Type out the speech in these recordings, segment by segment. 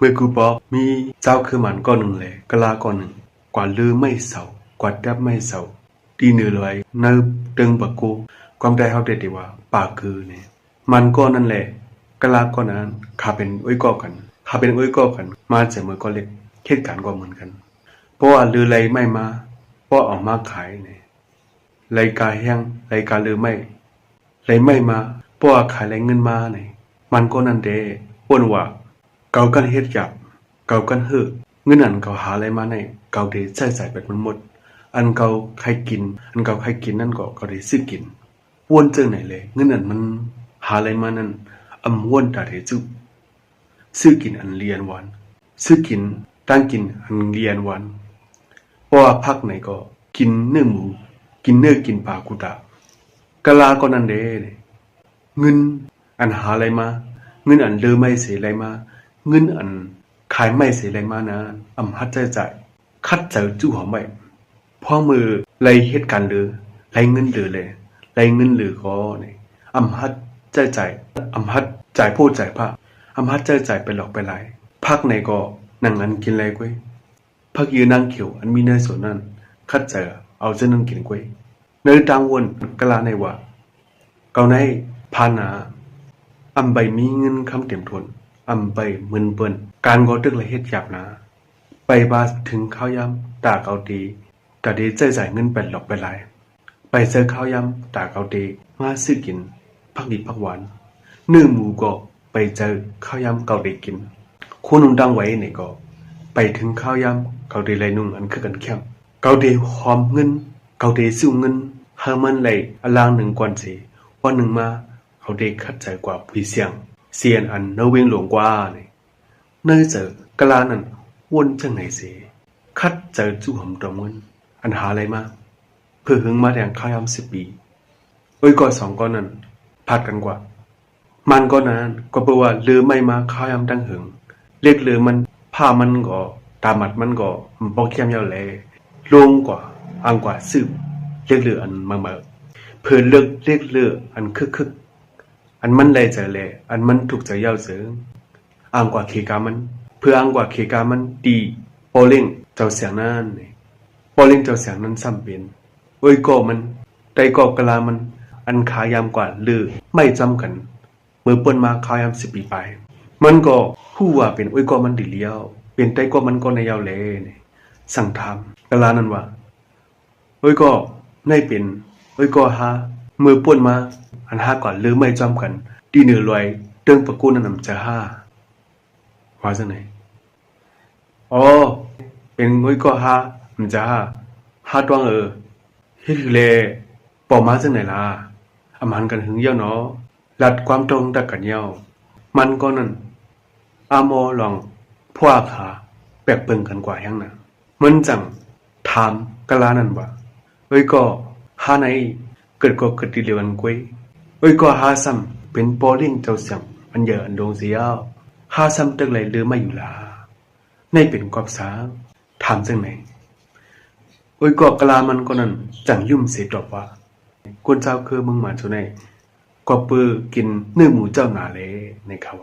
มื่อกูบอกมีเจ้าคือมันก้อนหนึ่งเลยกะลาก้อนหนึ่งกว่าลือไม่เศร้ากว่าดับไม่เศร้าตีเหนือลอยเนิบตึงบักกูความได้เฮาเด็ดดีว่าปากคือเนี่ยมันก็นั่นแหละกะลาก้อนนั้นข้าเป็นอ้อยก่อกันข้าเป็นอ้อยก่อกันมาจากเมื่อก็เล็กเหตุการณ์ก็เหมือนกันเพราะว่าลือไรไม่มาเพราะออกมาขายเนี่ยไรกาแห้งไรกาลือไม่มาเพราะว่าขายไรเงินมาเนี่ยมันก็นั่นเด้อ้วนว่าเกากันเฮ็ดหยับเกากันเฮือเงินอันเกาหาอะไรมาในเกาเดใช้จ่ายแบบมันหมดอันเกาใครกินอันเกาใครกินนั่นก็เกาเดซื้อกินอ้วนเจอไหนเลยเงินอันมันหาอะไรมานั่นอ้วนตาเดจุซื้อกินอันเรียนวันซื้อกินตั้งกินอันเรียนวันเพราะว่าพักไหนก็กินเนื้อหมูกินเนื้อกินปลากุตากะลาก็นั่นเด้เงินอันหาอะไรมาเงินอันเลือไม่เสียอะไรมาเงินอันขายไม่เสียอะไรมานะหัดใจใจคัดใจจู่หอมไปพอมือไล่เหตุการณ์เลือไล่เงินเลือเลยไล่เงินเลือก็เนี่ยหัดใจใจหัดจ่ายพูดจ่ายผ้าหัดใจใจไปหลอกไปไหลพักไหนก็นั่งอันกินอะไรกุ้ยพักยืนนั่งเขียวอันมีเนื้อส่วนนั้นคัดใจเอาเส้นนั่งกินกุ้ยเนื้อตังวนกะลาในว่าเกาในพานาใบมีเงินคำเต็มทนใบมึนเปิ้นการก่อตึกละเฮ็ดหยาบนะไปบาถึงข้าวยำตาเกาดีตาดีใจจ่ายเงินไปหลอกไปหลายไปเจอข้าวยำตาเกาดีมาซื้อกินพักดีพักหวานเนื้อหมูก็ไปเจอข้าวยำเกาดีกินคู่นุ่งดังไว้เนี่ยก็ไปถึงข้าวยำเกาดีไรนุ่งอันคือกันเข้มเกาดีหอมเงินเกาดีซื้อเงินหามันไหลอลางหนึ่งกวนสิวันหนึ่งมาเขาเด็กคัดใจกว่าผู้เสียงเสียนอันเนเวงหลวงกว่าเนี่ยเนื่อเจอกะลานั่นวนจังไหนเสียคัดใจจู่หอมตรงเงินอันหาอะไรมาเพื่อหึงมาแดงข้าวยำ10 ปีก็สองก้อนนั้นพัดกันกว่ามันก็นั้นก็แปลว่าลือไม่มาข้าวยำดังหึงเรียกลือมันผ้ามันก็ตามัดมันก็ปอกเขี้ยมยาวแลลงกว่าอังกว่าสืบเรียกลืออันมาเพื่อเลือกเรียกลืออันคึกอันมันเลยใจเลยอันมันถูกใจยาวเสืออ้างกว่าเคกามันเพื่ออ้างกว่าเคกามันดีโปเล่งเจ้าเสียงนั่นโปเล่งเจ้าเสียงนั้นซ้ำเป็นก็มันไตก็กะลามันอันขายามกว่าลือไม่จำกันเมื่อเปิ้นมาขายาม10 ปีไปมันก็ฮู้ว่าเป็นก็มันดีเลี้ยวเป็นไตก็มันก็ในยาวเลยสั่งทำกะลานั้นว่าก็ในเป็นก็หาเมื่อป่วนมาอันหาก่อนลือไม่จำกันดีเหนือลอยเติงประกูนั่นนำจะห้าว่าจังไหนเป็นก็หามันจะห้าตวงเฮ็ดคือแลปอมาจังไหนล่ะมันกันหึงเยี่ยวเนาะลัดความตรงตักกันเยี่ยวมันก็นั่นอามอลองพวกขาแปลกเปิงกันกว่าแฮงน่ะมันจังถามกะลานั่นว่าก็หาไหนเกิดก็เกิดดีเลวันกวยก็หาซ้ำเป็นปอเลี้ยงเจ้าเสียงอันเยอะอันโดงเสียหาซ้ำตึกไหลเลือไม่อยู่ล่ะในเป็นกอบสาถามจังไหนก็กะลามันก็นั่นจังยุ่มเสียดอกว่าคนเจ้าคือมึงมาจุไหนก็ปือกินเนื้อหมูเจ้าหนาเลยในเขา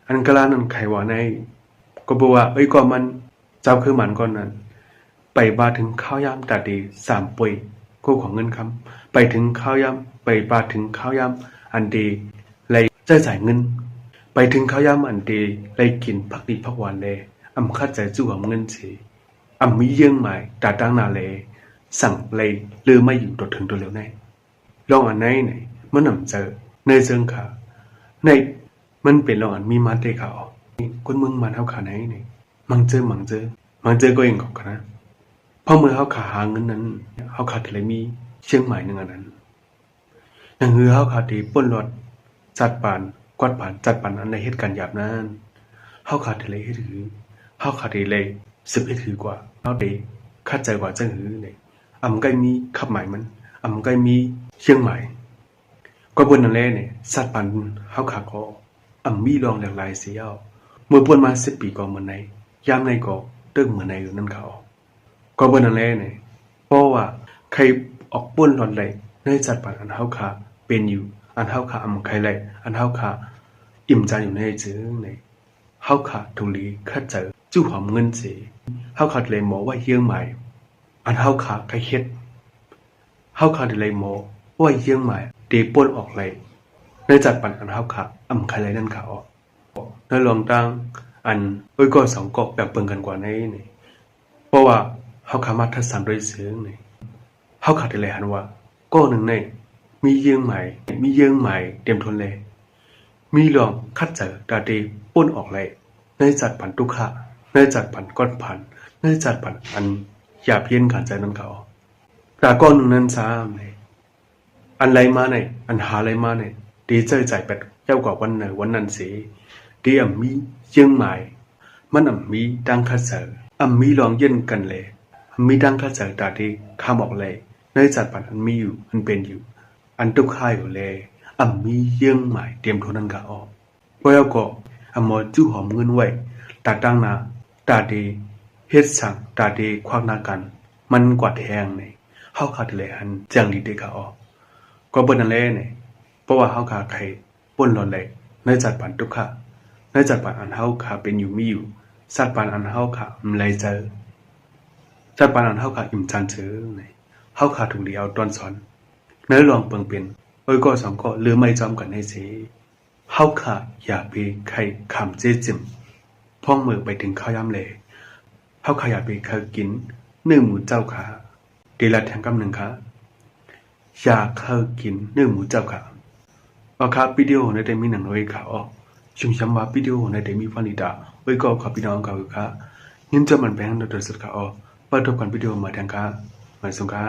อันกะลานั่นใครว่าในก็บอกว่าก็มันเจ้าคือมันก็นั่นไปบาถึงข้าวยามตาดี3 ปีกู้ของเงินคำไปถึงข้าวยามไปบาถึงข้าวยามอันดีเลยจ่ายเงินไปถึงข้าวยามอันดีเลยกินพักดีพักหวานเลยคัดใจจู่ของเงินสิมีเยื่องหมายตาตั้งนาเลยสั่งเลยลือไม่อยู่ตัวถึงตัวเร็วแน่ลองอันไหนมันนำเจอในเชิงขาในมันเป็นลองอันมีมาเตะขาออกคนมึงมันเท่าขาไหนมังเจอก็เองของนะพอเมื่อเขาขาหาเงินนั้นเขาขาดอะไรมีเชียงใหม่หนึ่งอันนั้นอย่างคือเขาขาดที่ป้นรถจัดปานกวาดผ่านจัดปานอันในเหตุการณ์หยาบนั้นเขาขาดอะไรให้ถือเขาขาดอะไร10ให้ถือกว่าเขาเดคาดใจกว่าจังหือใกล้มีขับหมายมันใกล้มีเชียงใหม่ก็บนนั่นแหละสัตว์ปานเขาขาก็มีรองหลากหลายเสียเมื่อป้นมา10 ปีก่อนเหมือนในยามในก็เติมเหมือนในอยู่นั่นเขาก็บนนั่นแหละเพราะว่าใครออกป้นหลอนไหลในจัดปานอันเฮาขาเป็นอยู่อันเฮาขาใครไหลอันเฮาขาอิ่มใจอยู่ในจื้อ เฮาขาทุลีคัดเจอจู่หอมเงินเสเฮาขาเลยหมอว่าเยื่องใหม่อันเฮาขาใครเฮ็ดเฮาขาเลยหมอว่าเยื่องใหม่เดป่นออกเลยในจัดปันอันเฮาขาอำใครเลยนั่นขาออกในลองตั้งอันก็สองก็แบบเปิงกันกว่าในนี่เพราะว่าเฮาขามาทัดสันด้วยเสียงนี่เฮาขาเลยหันว่าก็หนึ่งในมีเยื่องใหม่เต็มทนเลยมีลองคัดเจอตาเดป่นออกเลยในจัดปันทุกขะในจัดปันก้อนพันในจัดปันอันอย่าเพี้ยนขันใจนั่นเขาแต่ก้อนหนึ่งนั้นซ้ำเลยอันไรมาเนี่ยอันหาไรมาเนี่ยดีใจเป็ดเย้ากว่าวันไหนวันนั้นสิดีมีเยื่องใหม่มันมีดังคัดเจอมีลองเย็นกันเลยมีดังคัดเจอตาเดข้ามออกเลยในจัดปันอันมีอยู่อันเป็นอยู่อันทุกข์อยู่เลยมีเยื่องใหม่เตรียมทนนั่นก็ออกเพราะก็หมอจู่หอมเงินไว้ตาตั้งนาตาดีเฮ็ดสั่งตาดีควักหน้ากันมันกวาดแหงเนี่ยเฮาขาดเลยหันจังดีเด็กก็ออกก็เบิ่นนั่นแหละเนี่ยเพราะว่าเฮาขาใครป่นหล่นเลยในจัดปันทุกข์ในจัดปันอันเฮาขาเป็นอยู่มีอยู่สัตว์ปันอันเฮาขาไหลเจอจัดปันอันเฮาขาอิ่มจันเจอเนี่ยเฮาขาถูกเดียวตอนสอนเนื้อลองเปิงเป็นก็สองก็หรือไม่จอมกันให้สิเฮาขาอย่าไปใครคำเจ๊จิมพ่องมือไปถึงข้าวยำเลยเฮาขาอย่าไปเคยกินเนื้อหมูเจ้าขาเดลัดแทงกำหนึ่งค่ะอยากเคยกินเนื้อหมูเจ้าขาครับวิดีโอในเดมีหนังเลยค่ะชุมชำว่าวิดีโอในเดมีฟันดิดาก็ขอพี่น้องค่ะยินจะมันแบงค์โดยสุดค่ะเปิดทบกันวิดีโอมาแทงค่ะมาส่งค่ะ